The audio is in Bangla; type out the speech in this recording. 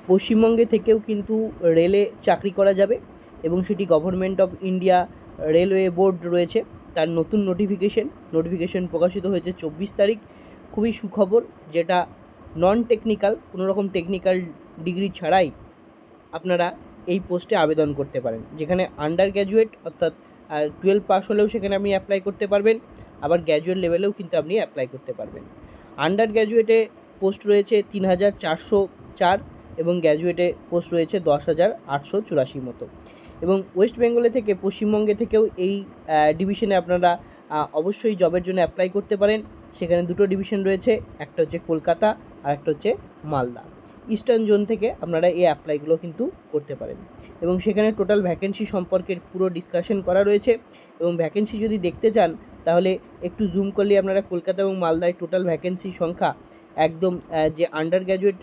পশ্চিমবঙ্গে থেকেও কিন্তু রেলে চাকরি করা যাবে এবং সেটি government of India railway board রয়েছে তার নতুন নোটিফিকেশন প্রকাশিত হয়েছে 24 তারিখ। খুবই সুখবর, যেটা নন টেকনিক্যাল, কোনো রকম টেকনিক্যাল ডিগ্রি ছাড়াই আপনারা এই পোস্টে আবেদন করতে পারেন, যেখানে আন্ডার গ্র্যাজুয়েট অর্থাৎ 12 পাস হলেও সেখানে আপনি অ্যাপ্লাই করতে পারবেন, আবার গ্র্যাজুয়েট লেভেলেও কিন্তু আপনি অ্যাপ্লাই করতে পারবেন। আন্ডার গ্র্যাজুয়েটে পোস্ট রয়েছে 3404 এবং গ্র্যাজুয়েটে পোস্ট রয়েছে 10,884 মতো। এবং ওয়েস্ট বেঙ্গলে থেকে পশ্চিমবঙ্গে থেকেও এই ডিভিশনে আপনারা অবশ্যই জবের জন্য অ্যাপ্লাই করতে পারেন। সেখানে দুটো ডিভিশন রয়েছে, একটা হচ্ছে কলকাতা আর একটা হচ্ছে মালদা। ইস্টার্ন জোন থেকে আপনারা এই অ্যাপ্লাইগুলো কিন্তু করতে পারেন এবং সেখানে টোটাল ভ্যাকেন্সি সম্পর্কে পুরো ডিসকাশন করা রয়েছে। এবং ভ্যাকেন্সি যদি দেখতে চান তাহলে একটু জুম করলে আপনারা কলকাতা এবং মালদায় টোটাল ভ্যাকেন্সি সংখ্যা একদম যে আন্ডার গ্র্যাজুয়েট